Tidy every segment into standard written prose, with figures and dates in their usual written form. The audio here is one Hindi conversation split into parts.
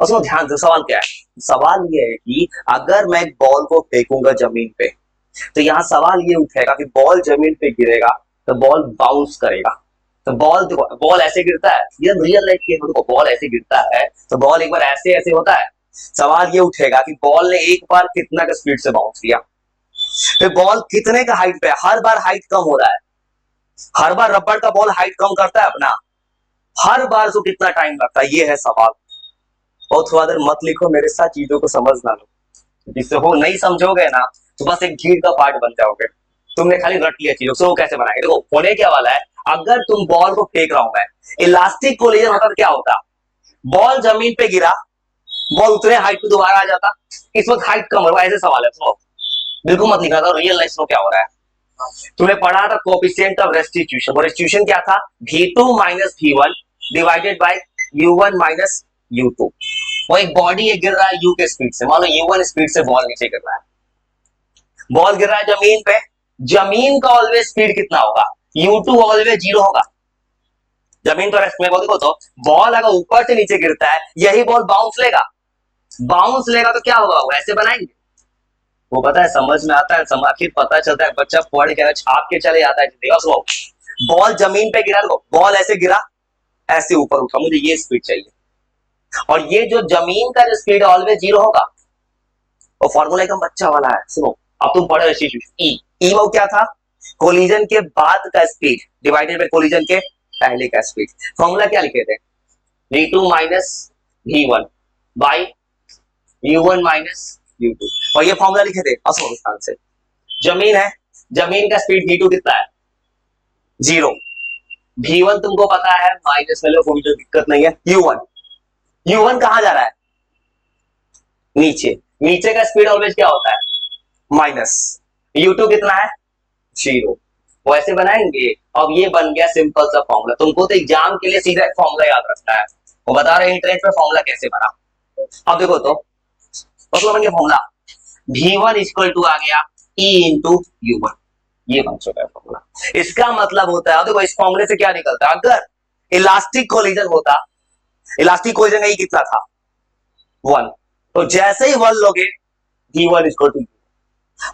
और सुनो ध्यान से सवाल क्या है। सवाल ये है कि अगर मैं बॉल को फेंकूंगा जमीन पे, तो यहाँ सवाल ये उठेगा कि बॉल जमीन पे गिरेगा तो बॉल बाउंस करेगा। तो बॉल देखो, बॉल ऐसे गिरता है, ये रियल लाइफ के देखो, बॉल ऐसे गिरता है तो बॉल एक बार ऐसे ऐसे होता है। सवाल ये उठेगा कि बॉल ने एक बार कितना का स्पीड से बाउंस किया, फिर बॉल कितने का हाइट पे है। हर बार हाइट कम हो रहा है, हर बार रबड़ का बॉल हाइट कम करता है अपना, हर बार उसको कितना टाइम लगता है, ये है सवाल। और थोड़ा देर मत लिखो, मेरे साथ चीजों को समझना लो, जिससे हो नहीं समझोगे ना तो बस एक भीड़ का पार्ट बन जाओगे। तुमने खाली रट लिया चीजों से, वो कैसे बनाएंगे। देखो होने क्या वाला है, अगर तुम बॉल को फेंक रहा हूं मैं, इलास्टिक कोलिजन होता तो क्या होता, बॉल जमीन पे गिरा, बॉल उतने हाइट पे दोबारा आ जाता। इस वक्त हाइट कम हो, ऐसे सवाल है। सुनो बिल्कुल मत लिखा था, रियल लाइफ में क्या हो रहा है। तूने पढ़ा था कोएफिशिएंट ऑफ रेस्टिट्यूशन, और रेस्टिट्यूशन क्या था, v2 minus v1 divided by u1 minus u2। वो एक बॉडी ये गिर रहा है u के स्पीड से, मान लो u1 स्पीड से बॉल नीचे गिर रहा है, बॉल गिर रहा है जमीन पे, जमीन का ऑलवेज स्पीड कितना होगा, u2 ऑलवेज 0 होगा। जमीन तो रेस्ट में, देखो तो बॉल अगर ऊपर से नीचे गिरता है यही बॉल बाउंस लेगा, बाउंस लेगा तो क्या होगा, वो ऐसे बनाएंगे। वो पता है समझ में आता है, आखिर पता चलता है, बच्चा पढ़ के छाप के चले जाता है। देखो सुनो, बॉल जमीन पे गिरा, बॉल ऐसे गिरा, ऐसे ऊपर उठा, मुझे ये स्पीड चाहिए। और ये जो जमीन का जो स्पीड ऑलवेज 0 होगा, और फॉर्मूला एकदम बच्चा वाला है। सुनो अब तुम पढ़े ई वो क्या था, कोलिजन के बाद का स्पीड डिवाइडेड बाय कोलिजन के पहले का स्पीड। फॉर्मूला क्या लिखे थे, v2 minus v1 by u1 minus u2, और ये फॉर्मूला लिखे थे ध्यान से। जमीन है, जमीन का स्पीड v2 कितना है, 0, v1 तुमको पता है माइनस में लो, कोई दिक्कत नहीं है। u1 कहां जा रहा है, नीचे, नीचे का स्पीड ऑलवेज क्या होता है, माइनस। u2 कितना है, 0। वो ऐसे बनाएंगे। अब ये बन गया सिंपल सा फॉर्मूला। तुमको तो एग्जाम के लिए सीधा फॉर्मूला याद रखना है, वो बता रहे इंटरनेट पे फॉर्मूला कैसे बना। अब देखो तो बन गया फॉर्मूला, v1 इक्वल टू आ गया e इंटू u1, ये बन चुका है फॉर्मूला। इसका मतलब होता है, देखो इस फॉर्मूले से क्या निकलता है, अगर इलास्टिक कोलिजन होता, इलास्टिक कोलिजन का ई कितना था, 1, तो जैसे ही 1 लोगे v1 इक्वल टू,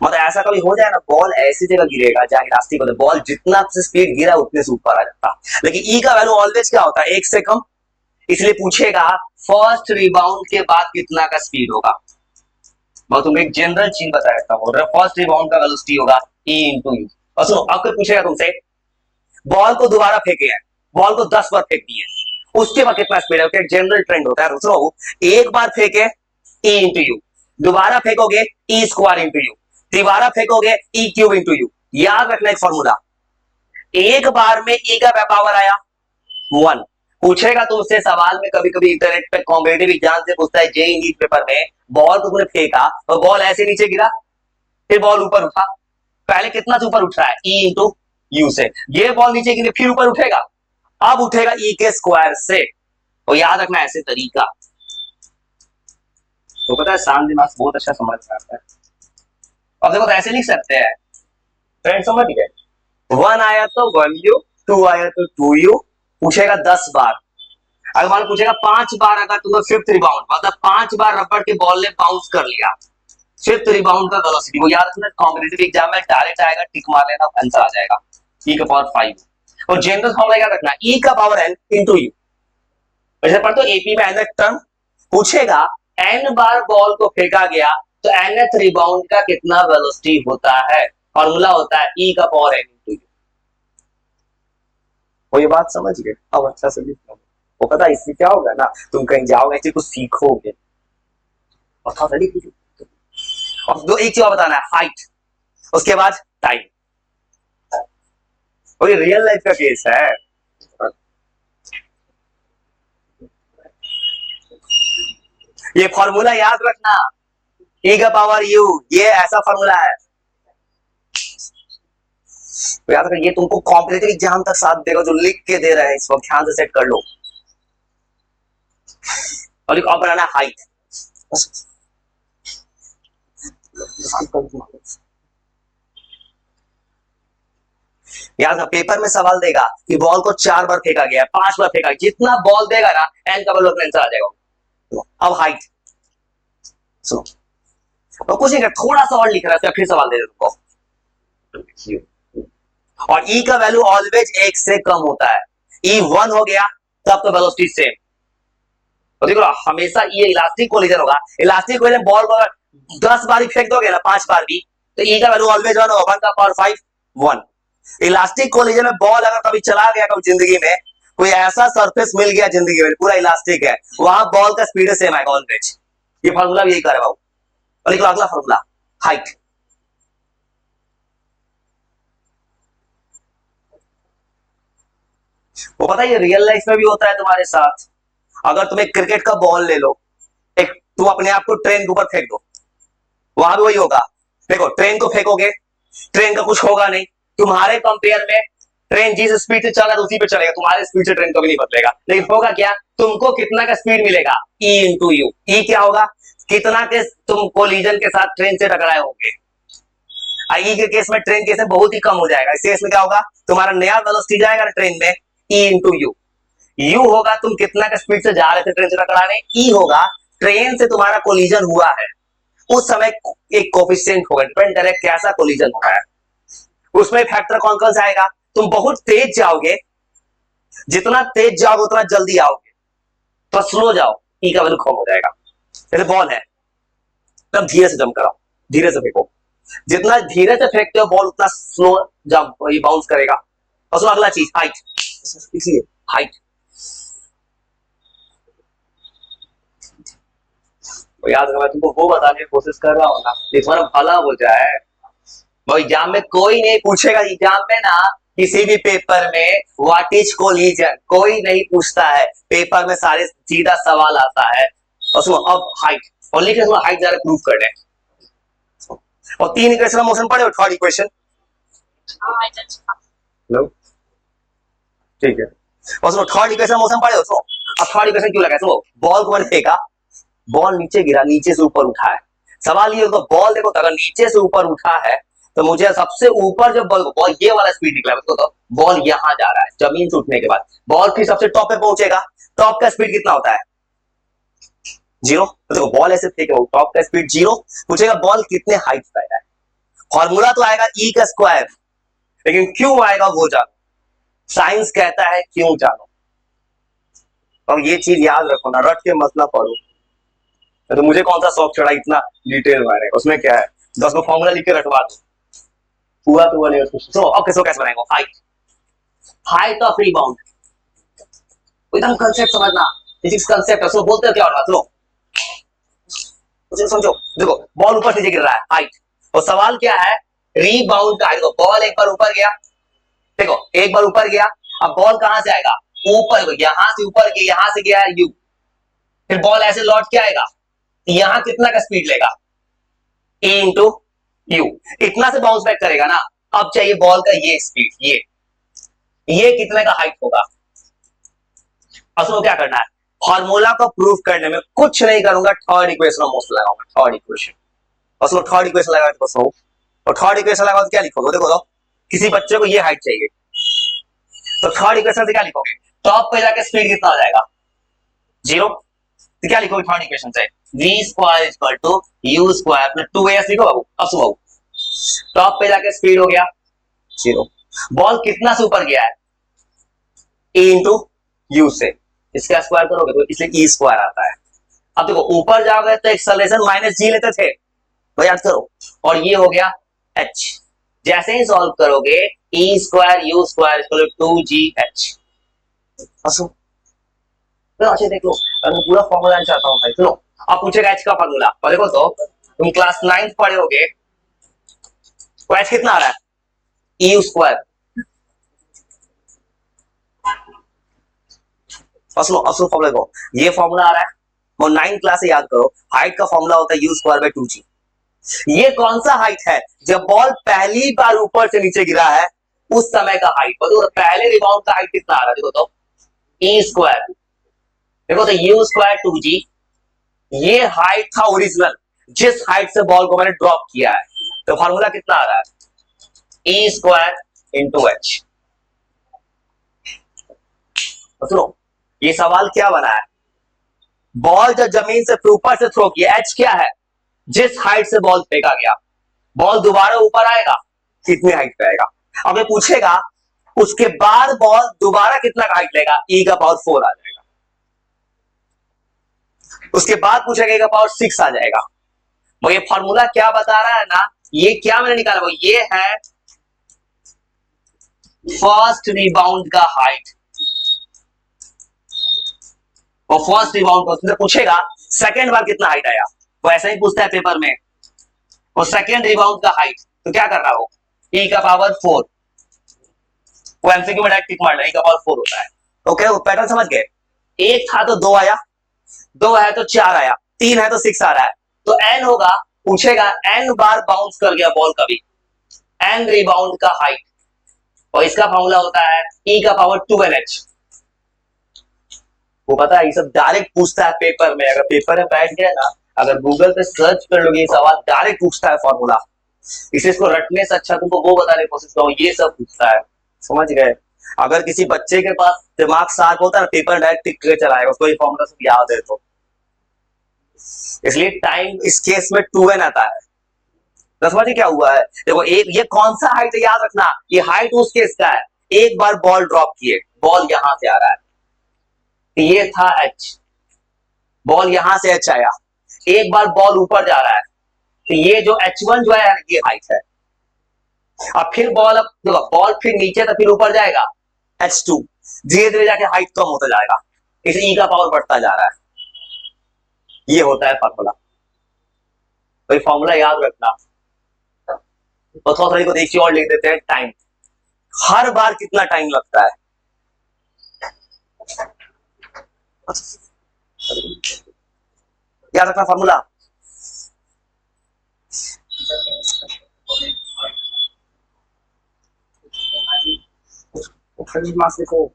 मतलब ऐसा कभी हो जाए ना, बॉल ऐसी जगह गिरेगा जहां इलास्टिक होता है, बॉल जितना स्पीड गिरा उतने से ऊपर आ जाता। लेकिन ई का वैल्यू ऑलवेज क्या होता है, 1 से कम, इसलिए पूछेगा फर्स्ट रिबाउंड के बाद कितना का स्पीड होगा। मैं तुम्हें एक जनरल चीज बता देता हूं, फर्स्ट रिबाउंड का वेलोसिटी होगा ई इंटू यू। और सुनो अब कोई पूछेगा तुमसे, बॉल को दोबारा फेंके हैं, बॉल को 10 बार फेंक दिए, उसके बाद कितना स्पीड है, एक जनरल ट्रेंड होता है। सुनो एक बार फेंके ई इंटू यू, दोबारा फेंकोगे ई स्क्वायर इंटू यू, दोबारा फेंकोगे ई क्यूब इंटू यू। याद रखना एक फॉर्मूला, एक बार में ई का पावर आया 1। पूछेगा तुमसे सवाल में, कभी कभी इंटरनेट पे कॉम्पिटिटिव एग्जाम से पूछता है, जेईई नीट पेपर में, बॉल को तुमने फेंका और बॉल ऐसे नीचे गिरा, फिर बॉल ऊपर उठा, पहले कितना से ऊपर उठ रहा है, ई इंटू यू से, ये बॉल नीचे गिरी फिर ऊपर उठेगा, अब उठेगा ई के स्क्वायर से। तो याद रखना ऐसे तरीका, तो पता है शांत दिमाग बहुत अच्छा समझ में आता है। अब देखो तो ऐसे लिख सकते हैं फ्रेंड, समझ गए, 1 आया तो 1u, 2 आया तो 2u, पूछेगा 10 बार। अगर मान पूछेगा 5 बार, अगर तुम्हें फिफ्थ रिबाउंड, मतलब 5 बार रबड़ के बॉल ने बाउंस कर लिया, फिफ्थ रिबाउंड का वेलोसिटी, वो याद रखना, कॉम्पिटिटिव एग्जाम में डायरेक्ट आएगा, टिक मार लेना, आंसर आ जाएगा e का पावर 5। और जनरल फॉर्मूला याद रखना, e का पावर n इंटू यू। वैसे पढ़ते हो एपी में nth टर्म, पूछेगा n बार बॉल को फेंका गया तो nth रिबाउंड का कितना वेलोसिटी होता है, फॉर्मूला होता है e का पावर n इंटू यू। वो ये बात समझ गए, अब अच्छा से लिख लो। वो पता है इससे क्या होगा ना, तुम कहीं जाओगे ऐसे कुछ सीखोगे, और थोड़ा लिख लीजिए। और दो एक चीज और बताना है, हाइट, उसके बाद टाइम, और ये रियल लाइफ का केस है। ये फॉर्मूला याद रखना, e का पावर u, ये ऐसा फॉर्मूला है, तो याद रखना, ये तुमको कॉम्पिटिटिव एग्जाम तक साथ देगा, जो लिख के दे रहे हैं इस वक्त ध्यान से सेट कर लो। और एक और बनाना हाइट, याद पेपर में सवाल देगा कि बॉल को 4 बार फेंका गया है, 5 बार फेंका, जितना बॉल देगा ना एन का बल उतना आंसर आ जाएगा। अब हाइट सुनो, तो कुछ नहीं कर, थोड़ा सा और लिख रहा है, फिर सवाल दे दे तुमको। और ई का वैल्यू ऑलवेज एक से कम होता है। ई 1 हो गया तब तो वेलोसिटी सेम। तो देखो हमेशा ये इलास्टिक कोलिजन होगा। इलास्टिक कोलिजन बॉल को अगर 10 बार भी फेंक दोगे ना, 5 बार भी, तो ई का वैल्यू ऑलवेज 1 होगा, 1 का पावर 5 1। इलास्टिक कोलिजन में बॉल अगर कभी चला गया कभी जिंदगी में, कोई ऐसा सरफेस मिल गया जिंदगी में पूरा इलास्टिक है, वहां बॉल का स्पीड सेम आएगा ऑलवेज। ये फॉर्मूला भी यही कर रहा हूं। और लिखो अगला फॉर्मूला, हाइट। वो पता है ये रियल लाइफ में भी होता है तुम्हारे साथ। अगर तुम एक क्रिकेट का बॉल ले लो, एक तुम अपने आप को ट्रेन के ऊपर फेंक दो, वहां भी वही होगा। देखो ट्रेन को फेंकोगे, ट्रेन का कुछ होगा नहीं, तुम्हारे कंपेयर में ट्रेन जिस स्पीड से चल रहा है उसी पे चलेगा, तुम्हारे स्पीड से ट्रेन कभी नहीं बदलेगा। लेकिन होगा क्या, तुमको कितना का स्पीड मिलेगा, ई इंटू यू। ई क्या होगा, कितना के तुम कोलिजन के साथ ट्रेन से टकराए होंगे। ई के केस में, ट्रेन केस में बहुत ही कम हो जाएगा। इस केस में क्या होगा, तुम्हारा नया वेलोसिटी जाएगा ट्रेन में, ई इंटू यू। यू होगा तुम कितना का स्पीड से जा रहे थे ट्रेन से टकराने, ई होगा ट्रेन से तुम्हारा कोलिजन हुआ है उस समय एक कोफिशिएंट होगा, डिपेंड करे कैसा कोलिजन हुआ है, उसमें फैक्टर कौन कौन सा आएगा। तुम बहुत तेज जाओगे, जितना तेज जाओगे उतना जल्दी आओगे, तो स्लो जाओ, ई का वैल्यू कम हो जाएगा। जैसे बॉल है, तब धीरे से जंप कराओ, धीरे से फेंको, जितना धीरे से फेंकते हो बॉल उतना स्लो जंप ये बाउंस करेगा। और सुनो अगला चीज, हाइट। इसलिए हाइट तो याद रखना, तुमको वो बताने की कोशिश कर रहा हूं ना, तुम्हारा भला हो जाए। वो एग्जाम में कोई नहीं पूछेगा, एग्जाम में ना किसी भी पेपर में व्हाट इज कोलिजन कोई नहीं पूछता है, पेपर में सारे सीधा सवाल आता है। और सुनो अब हाइट, और लिखे सुनो हाइट जरा प्रूव कर ले। और 3 इक्वेशन मोशन पढ़े हो, थर्ड इक्वेशन लो ठीक है। और सुनो थर्ड इक्वेशन मोशन पढ़े हो, सुनो अब थर्ड इक्वेशन क्यों लगा, सुनो बॉल को मैंने फेंका, बॉल नीचे गिरा, नीचे से ऊपर उठा है। सवाल ये होगा बॉल देखो अगर नीचे से ऊपर उठा है तो मुझे सबसे ऊपर जब बॉल ये वाला स्पीड निकला है, तो बॉल यहां जा रहा है जमीन से उठने के बाद, बॉल फिर सबसे टॉप पे पहुंचेगा, टॉप का स्पीड कितना होता है 0। तो देखो बॉल ऐसे फेंके, टॉप का स्पीड 0, पूछेगा बॉल कितने हाइट पे है। फॉर्मूला तो आएगा ई का स्क्वायर, लेकिन क्यों आएगा वो जानो, साइंस कहता है क्यों जानो। और ये चीज याद रखो ना, रट के मसला पढ़ो। तो मुझे कौन सा शौक चढ़ा इतना डिटेल मारे, उसमें क्या है 10 को फॉर्मूला लिख के रटवा दो, हुआ तो हुआ नहीं उसको। सो अब कैसे बनाएंगे हाइट, हाइट ऑफ रिबाउंड, एकदम कंसेप्ट समझना, फिजिक्स कंसेप्ट है। सो बोलते हैं क्या और सुनो, मुझे समझो, देखो बॉल ऊपर से नीचे गिर रहा है हाइट, और सवाल क्या है रीबाउंड का। देखो बॉल एक बार ऊपर गया, देखो एक बार ऊपर गया, अब बॉल कहां से आएगा ऊपर, यहां से ऊपर गया, यहां से गया यू, फिर बॉल ऐसे लौट के आएगा, यहां कितना का स्पीड लेगा ए इंटू यू, इतना से बाउंस बैक करेगा ना। अब चाहिए बॉल का ये स्पीड, ये कितने का हाइट होगा। अब क्या करना है, फॉर्मूला को प्रूफ करने में कुछ नहीं करूंगा, थर्ड इक्वेशन मोस्ट लगाऊंगा, थर्ड इक्वेशन। और थर्ड इक्वेशन लगा तो और थर्ड इक्वेशन लगाओ तो क्या लिखोगे, देखो तो किसी बच्चे को ये हाइट चाहिए, तो थर्ड इक्वेशन से क्या लिखोगे, टॉप पे जाके स्पीड कितना हो जाएगा 0, तो क्या लिखोगे थर्ड इक्वेशन से v square equal to u square plus 2as लिखो बाबू। अब सुनो टॉप पे जाके स्पीड हो गया 0, बॉल कितना से ऊपर गया है a इंटू यू से, इसका स्क्वायर करोगे तो इसलिए e स्क्वायर आता है। अब देखो ऊपर जाओगे तो एक्सेलरेशन माइनस g लेते थे, तो याद करो, और ये हो गया h, जैसे ही सॉल्व करोगे e square U square equal to 2gh। अच्छे देख लो, मैं पूरा फॉर्मूला चाहता हूं भाई, सुनो अब पूछेगा एच का फॉर्मूला, और देखो तो तुम क्लास 9th पढ़े होगे, तो एच कितना आ रहा है ई यू स्क्वायर। अब सुनो फॉर्मूला देखो, ये फॉर्मूला आ रहा है, और 9th क्लास से याद करो, हाइट का फॉर्मूला होता है यू स्क्वायर बाय 2g। ये कौन सा हाइट है, जब बॉल पहली बार ऊपर से नीचे गिरा है उस समय का हाइट, तो पहले रिबाउंड का हाइट कितना आ रहा है, देखो तो ई स्क्वायर, देखो तो यू स्क्वायर 2g, ये हाइट था ओरिजिनल, जिस हाइट से बॉल को मैंने ड्रॉप किया है, तो फॉर्मूला कितना आ रहा है ई स्क्वायर इंटू एच। सुनो ये सवाल क्या बना है, बॉल जब जमीन से ऊपर से थ्रो किया, एच क्या है, जिस हाइट से बॉल फेंका गया, बॉल दोबारा ऊपर आएगा, कितनी हाइट पे आएगा। अब ये पूछेगा उसके बाद बॉल दोबारा कितना हाइट लेगा, ई का पावर 4 आ जाएगा। उसके बाद पूछेगा ई का पावर 6 आ जाएगा। वो ये फॉर्मूला क्या बता रहा है ना, ये क्या मैंने निकाला, वो ये है फर्स्ट रिबाउंड का हाइट। और फर्स्ट रिबाउंड को उसने पूछेगा सेकंड बार कितना हाइट आया, वो ऐसा ही पूछता है पेपर में। और सेकंड रिबाउंड का हाइट तो क्या कर रहा हो, ई का पावर 4, वो एमसीक्यू में डायरेक्ट टिक मारना, ई का पावर 4 होता है। ओके, वो पैटर्न समझ गए। एक था तो 2 आया, 2 है तो 4 आया, 3 है तो 6 आ रहा है, तो एन होगा। पूछेगा एन बार बाउंस कर गया बॉल कभी, एन रिबाउंड का हाइट, और इसका फॉर्मूला होता है ई का पावर 2NH। वो पता है ये सब डायरेक्ट पूछता है पेपर में, अगर पेपर में बैठ गया ना, अगर गूगल पे सर्च कर लोगे ये सवाल डायरेक्ट पूछता है फॉर्मूला। इसे इसको रटने से अच्छा तुमको वो बताने की कोशिश करो, ये सब पूछता है, समझ गए। अगर किसी बच्चे के पास दिमाग शार्प होता है ना, पेपर डायरेक्ट टिक के चलाएगा, उसको ये फॉर्मूला सब याद है। तो इसलिए टाइम इस केस में 2n आता है। तो समझिए क्या हुआ है, देखो एक ये कौन सा हाइट है याद रखना, ये हाइट उस केस का है, एक बार बॉल ड्रॉप किए, बॉल यहां से आ रहा है, ये था h, बॉल यहां से h आया, एक बार बॉल ऊपर जा रहा है, तो ये जो h1 जो है ये हाइट है। अब फिर बॉल, बॉल फिर नीचे तो फिर ऊपर जाएगा h2, धीरे धीरे जाके हाइट कम होता जाएगा, इसलिए ई का पावर बढ़ता जा रहा है। ये होता है फॉर्मूला, तो ये फॉर्मूला याद रखना। तो थोड़ा को देखिए और लिख देते हैं, टाइम, हर बार कितना टाइम लगता है। याद रखना फॉर्मूला। देखो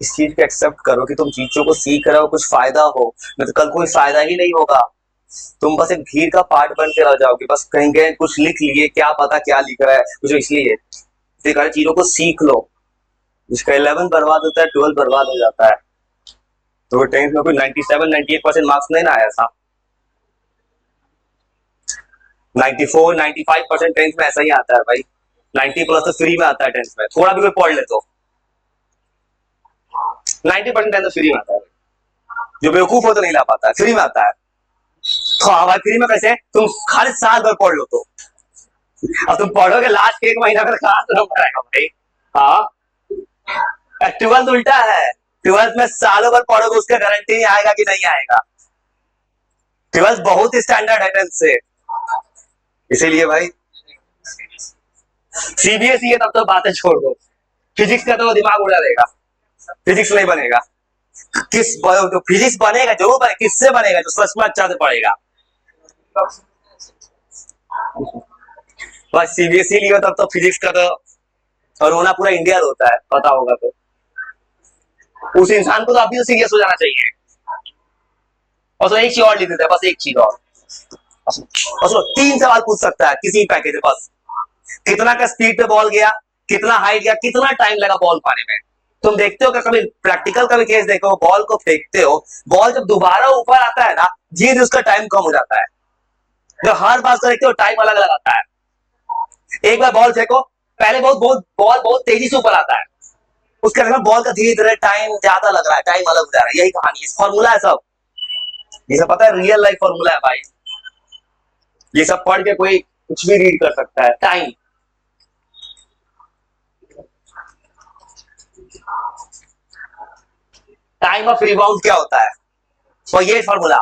इस चीज को एक्सेप्ट करो कि तुम चीजों को सीख रहे हो, कुछ फायदा हो, नहीं तो कल कोई फायदा ही नहीं होगा। तुम बस एक भीड़ का पार्ट बन के रह जाओगे, बस कहीं गए कुछ लिख लिए, क्या पता क्या लिख रहा है कुछ, इसलिए चीजों को सीख लो। जिसका 11 बर्बाद होता है 12 बर्बाद हो जाता है। तो 10th में कोई 97-98% मार्क्स नहीं ना आया था, 94-95% 10th में ऐसा ही आता है भाई, 90+ तो फ्री में आता है 10th में, थोड़ा भी कोई पढ़ ले तो 90% 10th फ्री में आता है, जो बेवकूफ हो तो नहीं ला पाता है, फ्री में आता है। तो हाँ भाई फ्री में कैसे, तुम हर साल भर पढ़ लो, तो अब तुम पढ़ोगे लास्ट 1 महीना में कहां से नंबर आएगा भाई। हाँ 12th उल्टा है, 12th में सालों भर पढ़ोगे, उसका गारंटी नहीं आएगा कि नहीं आएगा। 12th बहुत स्टैंडर्ड है 10th से, इसीलिए भाई सीबीएसई है तब तो बातें छोड़ दो, फिजिक्स का तो दिमाग उड़ा देगा, फिजिक्स नहीं बनेगा। किस तो फिजिक्स बनेगा जरूर बनेगा, किससे बनेगा, जो सच में अच्छा से पढ़ेगा। बस सीबीएसई लियो तब तो फिजिक्स का तो, और होना पूरा इंडिया होता है, पता होगा तो उस इंसान को तो अभी तो सीरियस हो जाना चाहिए। और तो एक चीज और लिख देता है, बस एक चीज और 3 सवाल पूछ सकता है किसी पैकेज में, बस कितना का स्पीड पे बॉल गया, कितना हाइट गया, कितना टाइम लगा बॉल पाने में। तुम देखते हो कि कभी प्रैक्टिकल का भी केस देखो, बॉल को फेंकते हो, बॉल जब दोबारा ऊपर आता है ना, धीरे उसका टाइम कम हो जाता है। तो हर बार देखते हो टाइम अलग अलग आता है। एक बार बॉल फेंको, पहले बॉल बहुत तेजी से ऊपर आता है, उसके बाद बॉल का धीरे धीरे टाइम ज्यादा लग रहा है, टाइम अलग हो जा रहा है, यही कहानी है, फॉर्मूला है सब, ये सब पता है, रियल लाइफ फॉर्मूला है भाई। ये सब पढ़ के कोई कुछ भी रीड कर सकता है। टाइम ऑफ रिबाउंड क्या होता है, तो ये फॉर्मूला,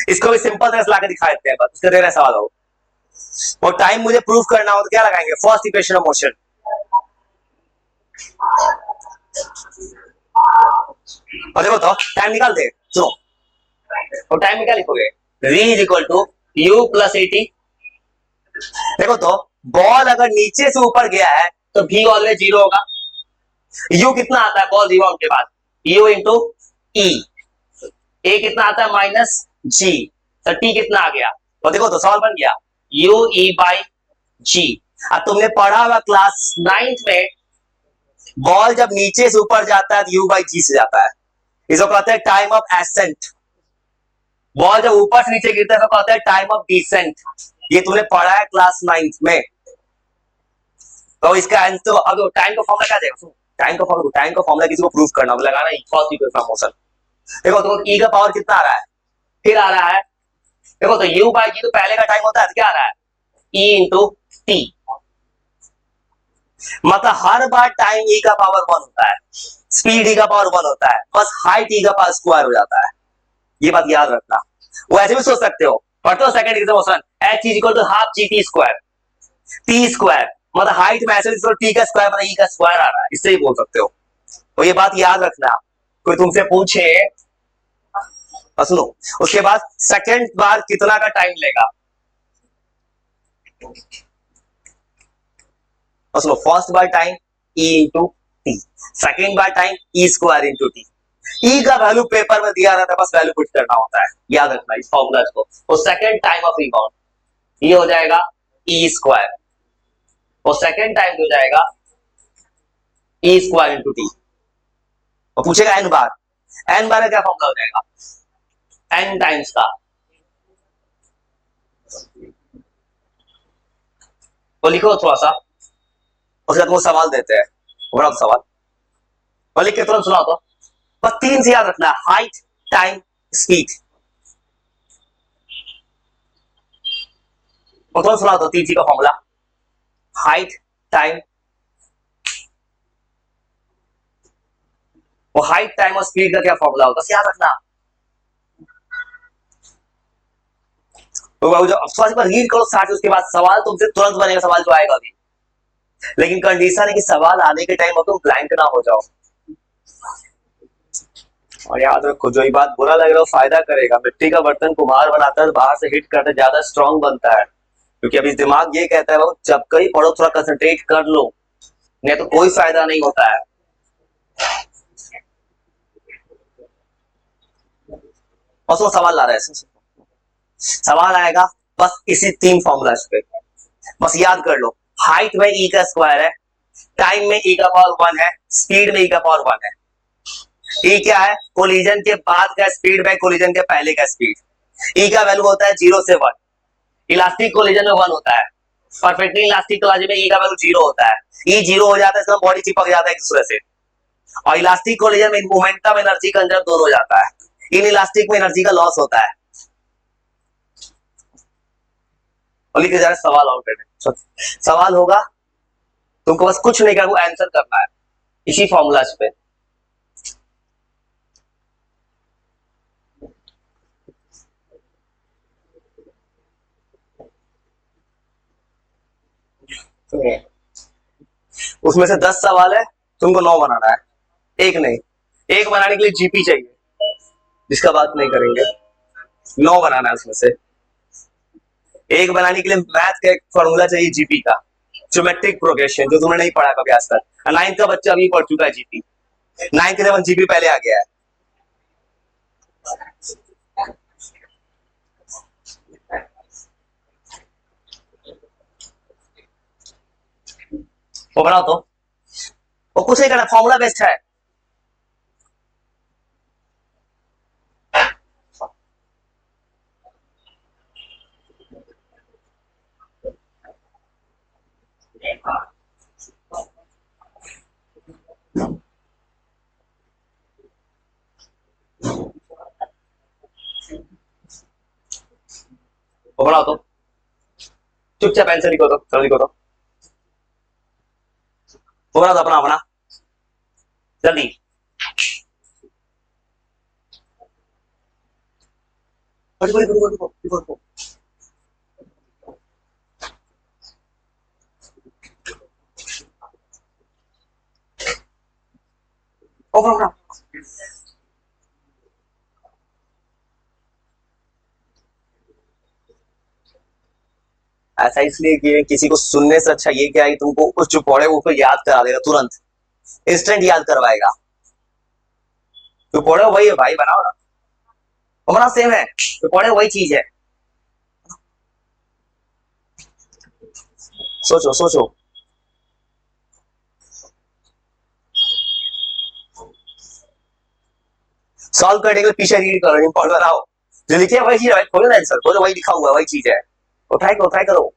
इसको भी सिंपल तरह से लाके दिखा देते हैं, बस उसके दे रहे सवाल हो। और टाइम मुझे प्रूफ करना हो तो क्या लगाएंगे, फर्स्ट इक्वेशन ऑफ मोशन। और देखो तो टाइम निकाल दे, सुनो, और टाइम में क्या लिखोगे, v is equal to U plus 80। देखो तो बॉल अगर नीचे से ऊपर गया है तो v ऑलवेज 0 होगा। u कितना आता है बॉल रिबाउंड के बाद, u इंटू e, a कितना आता है -g, तो t कितना आ गया, तो देखो तो सवाल बन गया u e बाई g। अब तुमने पढ़ा हुआ क्लास 9th में, बॉल जब नीचे से ऊपर जाता है तो u बाई g से जाता है, इसको कहते हैं टाइम ऑफ एसेंट। बॉल जब ऊपर से नीचे गिरता है तो कहते हैं टाइम ऑफ डिसेंट। ये तुमने पढ़ा है क्लास 9th में। तो इसका आंसर अब टाइम का फॉर्मूला क्या देगा? टाइम का फॉर्मूला किसी को प्रूव करना लगाना cos इक्वल मोशन। देखो तो ई का पावर कितना आ रहा है? फिर आ रहा है। देखो तो यू बाई जी तो पहले का टाइम होता है, क्या आ रहा है? ई इंटू टी। मतलब हर बार टाइम ई का पावर 1 होता है, स्पीड ई का पावर 1 होता है, बस हाइट ई का पावर स्क्वायर हो जाता है। ये बात याद रखना। वो ऐसे भी सोच सकते हो, पढ़ते हो second degree motion, H is equal to half G T square, T square मतलब हाइट में ऐसे टी का स्क्वायर मतलब ई का स्क्वायर आ रहा है, इससे ही बोल सकते हो। तो ये बात याद रखना। कोई तुमसे पूछे सुनो, उसके बाद सेकंड बार कितना का टाइम लेगा? सुनो, फर्स्ट बार time E into T, second बार time E square into T. E का वैल्यू पेपर में दिया रहता है, बस वैल्यू पुट करना होता है, याद रखना इस फॉर्मूला को। और सेकेंड टाइम ऑफ रिबाउंड ये हो जाएगा ई स्क्वायर, और सेकेंड टाइम हो जाएगा ई स्क्वायर इंटू टी। और पूछेगा एन बार, एन बार का क्या फॉर्मूला हो जाएगा? एन टाइम्स का, वो लिखो थोड़ा सा, उसके बाद वो सवाल देते हैं, बड़ा सवाल और लिख के तुरंत सुनाओ। तो बस 3 से याद रखना, हाइट टाइम स्पीड। और तुरंत सुनाओ तो 3 चीज का फॉर्मूला, हाइट टाइम, वो हाइट टाइम और स्पीड का क्या फॉर्मूला होता है याद रखना। तो सवाल पर रीड करो साथ, उसके बाद सवाल तुमसे तुरंत बनेगा, सवाल जो आएगा अभी। लेकिन कंडीशन है कि सवाल आने के टाइम तुम ब्लैंक ना हो जाओ। और याद रखो, जो ये बात बुरा लग रहा है फायदा करेगा। मिट्टी का बर्तन कुम्हार बनाता है, बाहर से हिट करते ज्यादा स्ट्रांग बनता है, क्योंकि अभी दिमाग ये कहता है वो जब कहीं पढ़ो थोड़ा कंसंट्रेट कर लो, नहीं तो कोई फायदा नहीं होता है। और तो सवाल ला रहा है, सवाल आएगा बस इसी 3 फॉर्मूला पे, बस याद कर लो। हाइट में ई का स्क्वायर है, टाइम में ई का पावर 1 है, स्पीड में ई का पावर 1 है। ई क्या है? कोलिजन के बाद का स्पीड में कोलिजन के पहले का स्पीड। ई का वैल्यू होता है 0 से 1, इलास्टिक कोलिजन में 1 होता है, परफेक्टली इलास्टिक कोलिजन में ई का वैल्यू 0 होता है। ई 0 हो जाता है, इसमें बॉडी चिपक जाता है एक दूसरे से। और इलास्टिक कोलिजन में मोमेंटम एनर्जी कंजर्व दोनों हो जाता है, इन इलास्टिक में एनर्जी का लॉस होता है। और लिखे जा रहे सवाल और करने, सवाल होगा तुमको बस कुछ नहीं करना, वो आंसर करना है इसी फॉर्मूला पे। उसमें से 10 सवाल है, तुमको 9 बनाना है, एक नहीं। एक बनाने के लिए जीपी चाहिए, जिसका बात नहीं करेंगे। 9 बनाना है उसमें से। एक बनाने के लिए मैथ का एक फॉर्मूला चाहिए जीपी का, ज्योमेट्रिक प्रोग्रेशन, जो तुमने नहीं पढ़ा कभी आज तक। 9th का बच्चा अभी पढ़ चुका है जीपी, 9th के 7 जीपी पहले आ गया है। वो बनाओ तो, वो कुछ नहीं करना, फॉर्मूला बेस्ट है। वो बनाओ तो, चुपचाप आंसर लिखो तो, चलो लिखो तो। वो बनाओ तो अपना अपना, जल्दी। लिखो लिखो लिखो लिखो लिखो लिखो। ओ बनाओ। ऐसा इसलिए कि किसी को सुनने से अच्छा ये क्या है कि तुमको कुछ जो पढ़े वो याद करा देगा तुरंत, इंस्टेंट याद करवाएगा। जो पढ़े वही है भाई, बनाओ ना, हमारा सेम है, जो पढ़े वही चीज है। सोचो सोचो। सॉल्व करने के लिए पीछे रीड करो, इंपॉर्टेंट बनाओ, जो लिखे वही चीज है, खोलो ना आंसर, वो वही लिखा हुआ है वही चीज है, तो ट्राई करो ट्राई करो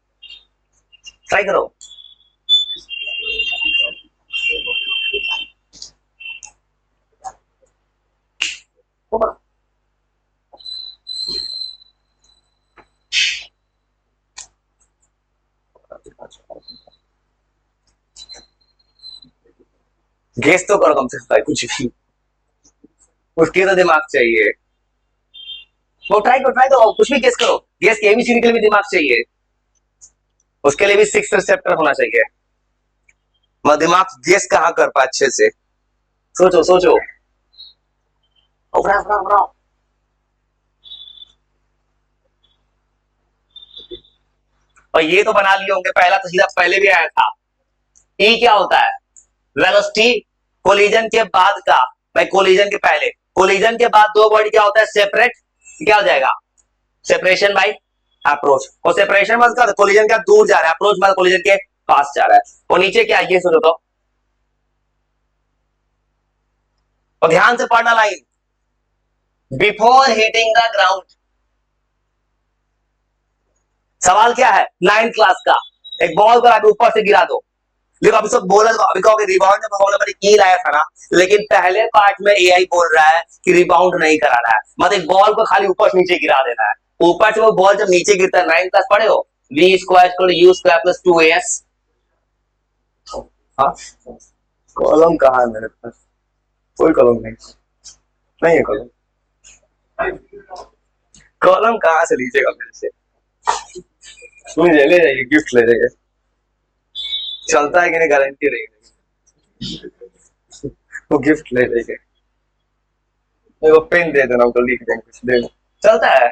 ट्राई करो। गेस तो करो कम से कम कुछ भी, उसके तो दिमाग चाहिए, वो ट्राई करो कुछ भी गेस करो, गेस के एबीसीडी के लिए भी दिमाग चाहिए, उसके लिए भी सिक्स रिसेप्टर होना चाहिए, मगर दिमाग गेस कहाँ कर पाए अच्छे से, सोचो सोचो, उभराओ। और ये तो बना लिए होंगे, पहला तो सीधा पहले भी आया था। ई क्या होता है? वेलोसिटी कोलिजन के बाद का, भाई कोलिजन के पहले, कोलिजन के बाद दो बॉडी क्या होता है सेपरेट, क्या हो जाएगा सेपरेशन बाय अप्रोच, और सेपरेशन मतलब कोलिजन का दूर जा रहा है, अप्रोच मतलब कोलिजन के पास जा रहा है, और नीचे क्या है ये सोचो तो, और ध्यान से पढ़ना line, before hitting the ground. सवाल क्या है 9th क्लास का, एक बॉल को अभी ऊपर से गिरा दो, देखो अभी सब बोला तो अभी कहोगे रिबाउंड में फॉर्मूला मैंने की लाया था ना, लेकिन पहले पार्ट में एआई बोल रहा है कि रिबाउंड नहीं कराना है, मतलब एक बॉल को खाली ऊपर से नीचे गिरा देना है, ऊपर से वो बॉल जब नीचे गिरता है, 9th क्लास पढ़े हो, v square u square plus 2as। हाँ कॉलम कहाँ है मेरे पास, कोई कॉलम नहीं है कॉलम, कॉलम कहाँ से लीजिएगा मेरे से, मुझे ले जाइए गिफ्ट ले जाइए, चलता है कि नहीं गारंटी रहेगी, वो गिफ्ट ले जाइए, वो पेन दे देना, तो लिख देंगे कुछ दे, चलता है।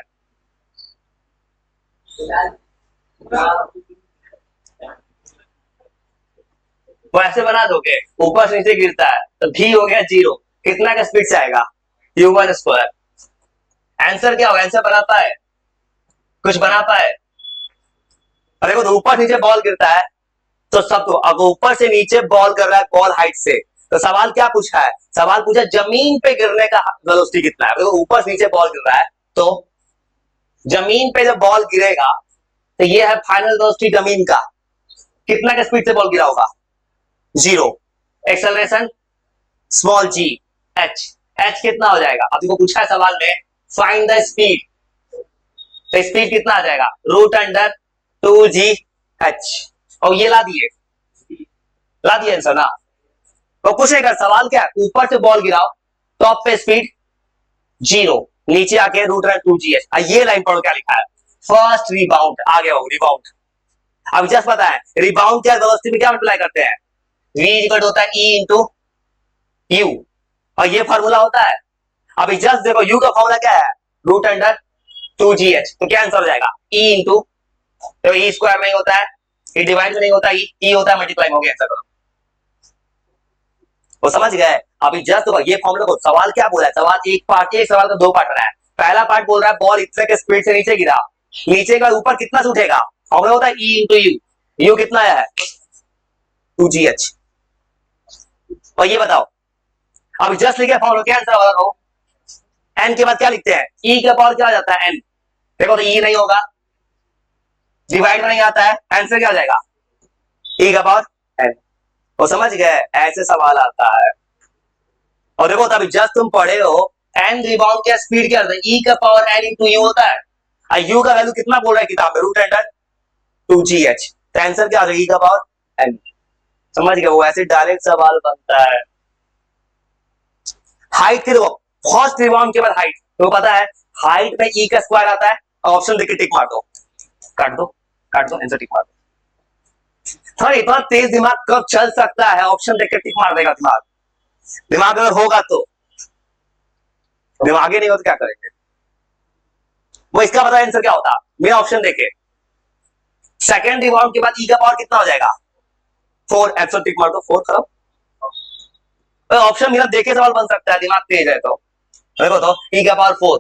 वो ऐसे बना दोगे ऊपर से नीचे गिरता है तो भी हो गया 0, कितना का स्पीड से आएगा u1 स्क्वायर, आंसर क्या होगा, आंसर बना पाए कुछ बना पाए, अरे वो ऊपर नीचे बॉल गिरता है तो सब, तो अब ऊपर से नीचे बॉल कर रहा है बॉल हाइट से, तो सवाल क्या पूछा है, सवाल पूछा जमीन पे गिरने का वेलोसिटी कितना है, देखो ऊपर से नीचे बॉल गिर रहा है, तो जमीन पे जब बॉल गिरेगा तो ये है फाइनल वेलोसिटी जमीन का, कितना का स्पीड से बॉल गिरा होगा 0, एक्सेलरेशन स्मॉल जी, एच, एच कितना हो जाएगा, अब देखो पूछा है सवाल में फाइंड द स्पीड, तो स्पीड कितना आ जाएगा √2gh, और ये ला दिए आंसर ना, तो पूछेगा सवाल क्या है, ऊपर से बॉल गिराओ टॉप पे स्पीड 0, नीचे आके √2gh, ये लाइन पढ़ो क्या लिखा है, फर्स्ट रिबाउंड आ गया हो रिबाउंड, अब जस्ट पता है रिबाउंड क्या वेलोसिटी में क्या मल्टीप्लाई करते हैं, v इक्वल होता है e इंटू u, और ये फार्मूला होता है, अभी जस्ट देखो u का फार्मूला क्या है √2gh, तो क्या आंसर हो जाएगा e इंटू, तो e स्क्वायर में होता है, ये डिवाइड में नहीं होता, e होता है मल्टीप्लाई, हो गया आंसर करो, वो समझ गए। अभी जस्ट ये फॉर्मूला को, सवाल क्या बोला है, सवाल एक पार्ट, एक सवाल का दो पार्ट रहा है, पहला पार्ट बोल रहा है बॉल इतने के स्पीड से नीचे गिरा, नीचे का ऊपर कितना से उठेगा, फॉर्मूला होता है e इंटू u कितना है 2gh, और ये बताओ अभी जस्ट लिखे फॉर्मूला क्या आंसर बताओ, n के बाद क्या लिखते हैं e का पावर क्या आ जाता है n, देखो तो e नहीं होगा, डिवाइड में नहीं आता है, आंसर क्या हो जाएगा e का पावर n, वो समझ गए, ऐसे सवाल आता है, और देखो अभी जस्ट तुम पढ़े हो n रिबाउंड क्या स्पीड क्या होता है, e का पावर n इंटू u होता है, और u का वैल्यू कितना बोल रहा है किताब में √2gh, तो आंसर क्या आ जाएगा e का पावर n, समझ गए, वो ऐसे डायरेक्ट सवाल बनता है। हाइट के देखो फर्स्ट रिबाउंड के बाद हाइट, तो पता है हाइट में e का स्क्वायर आता है, ऑप्शन देख के टिक मार दो, काट दो आंसर टिक मार दो, थोड़ा इतना तेज दिमाग कब चल सकता है, ऑप्शन देख के टिक मार देगा दिमाग, दिमाग अगर होगा तो, दिमाग ही नहीं हो तो क्या करेंगे, वो इसका पता आंसर क्या होता, मेरा ऑप्शन देखे सेकंड रिबाउंड के बाद e का पावर कितना हो जाएगा 4, आंसर टिक मार दो 4 करो, ऑप्शन मेरा देखे सवाल बन सकता है, दिमाग तेज है तो, देखो तो e का पावर 4,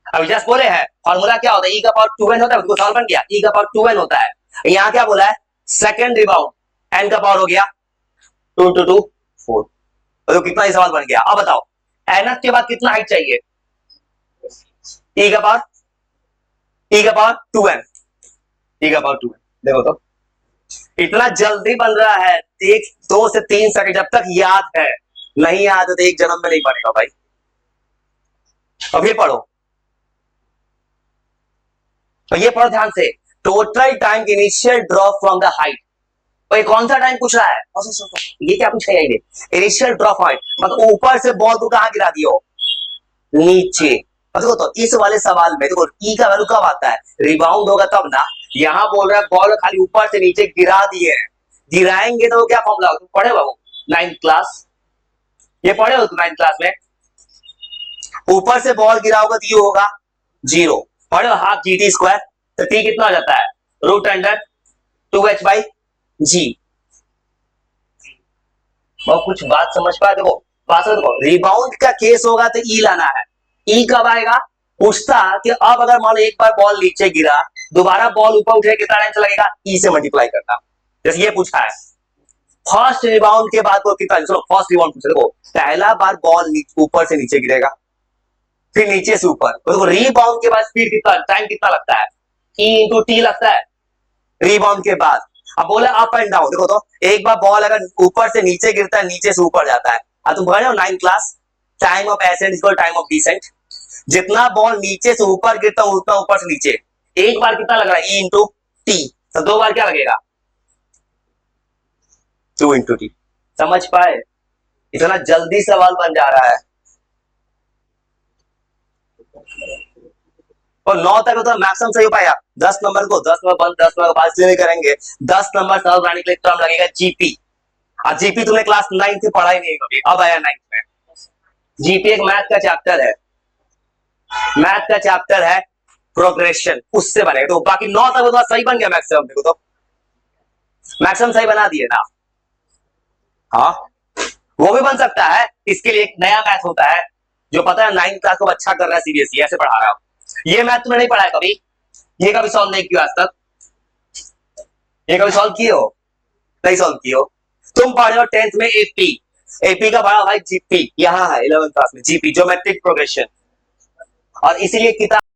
अभी जस्ट बोले हैं फॉर्मूला क्या होता है, e का पावर 2n होता है, उसको सवाल बन गया e का पावर 2n होता है, यहाँ क्या बोला है सेकंड रिबाउंड n का पावर हो गया 2 into 2 4, तो कितना ही सवाल बन गया, अब बताओ एनएफ के बाद कितना हाइट चाहिए? ई का पावर 2n, ई का पावर 2n। देखो तो इतना जल्दी बन रहा है, एक 2 से 3 सेकंड, जब तक याद है, नहीं याद है तो एक जन्म में नहीं बनेगा भाई। अब ये पढ़ो, तो ये पढ़ो ध्यान से, total time initial drop from the height. और ये कौन सा टाइम पूछ रहा है? ये क्या पूछा है? इनिशियल ड्रॉप हाइट मतलब ऊपर से बॉल को कहां गिरा दियो? नीचे। देखो तो इस वाले सवाल में देखो ई का वैल्यू कब आता है? रिबाउंड होगा तब ना। यहां बोल रहा है बॉल खाली ऊपर से नीचे गिरा दिए, गिराएंगे तो क्या फॉर्मूला हो? तुम पढ़े हो बाबू 9th क्लास, ये पढ़े हो तुम 9th क्लास में? ऊपर से बॉल गिरा होगा तो ये होगा 0। पढ़े हो हाफ जी टी स्क्वायर, तो टी कितना हो जाता है? √2h/g। कुछ बात समझ पाए? देखो बात देखो, रिबाउंड का केस होगा तो ई लाना है। ई कब आएगा? पूछता कि अब अगर मान लो एक बार बॉल नीचे गिरा, दोबारा बॉल ऊपर उठे, कितना टाइम लगेगा? ई से मल्टीप्लाई करना, जैसे ये पूछा है। फर्स्ट रिबाउंड के बाद वो कितना, चलो फर्स्ट रिबाउंड पूछे। देखो पहला बार बॉल ऊपर से नीचे गिरेगा, फिर नीचे से ऊपर, तो देखो रीबाउंड के बाद स्पीड कितना, टाइम कितना लगता है? ई इंटू टी लगता है रीबाउंड के बाद। अब बोले अप एंड डाउन, देखो तो एक बार बॉल अगर ऊपर से नीचे गिरता है, नीचे से ऊपर जाता है। अब तुम पढ़े हो 9th class, time of ascent equal time of descent. जितना बॉल नीचे से ऊपर गिरता है उतना ऊपर से नीचे। एक बार कितना लग रहा है? ई इंटू टी, तो 2 बार क्या लगेगा? 2 इंटू टी। समझ पाए? इतना जल्दी सवाल बन जा रहा है। और 9 तक तो मैक्सिमम सही हो पाएगा। 10 नंबर को 10 नंबर बंद, 10 नंबर बाद से करेंगे। 10 नंबर सरल बनाने के लिए टर्म लगेगा जीपी। और जीपी तुमने क्लास 9 से पढ़ा ही नहीं कभी, अब आया 9th में। जीपी एक मैथ का चैप्टर है, मैथ का चैप्टर है प्रोग्रेशन, उससे बनेगा। तो बाकी 9 तक तो सही बन गया मैक्सिमम। देखो तो मैक्सिमम सही बना दिए ना। हाँ वो भी बन सकता है, इसके लिए एक नया मैथ होता है जो पता है 9th क्लास को अच्छा कर रहा है सीबीएसई, ऐसे पढ़ा रहा हूं। ये मैथ तुमने नहीं पढ़ा है कभी? ये कभी सॉल्व नहीं किया आज तक? ये कभी सॉल्व किए हो? नहीं सॉल्व किए हो। तुम पढ़े हो 10th में एपी, एपी का बड़ा भाई जीपी, यहाँ है 11th क्लास में जीपी, ज्योमेट्रिक प्रोग्रेशन। और इसीलिए किताब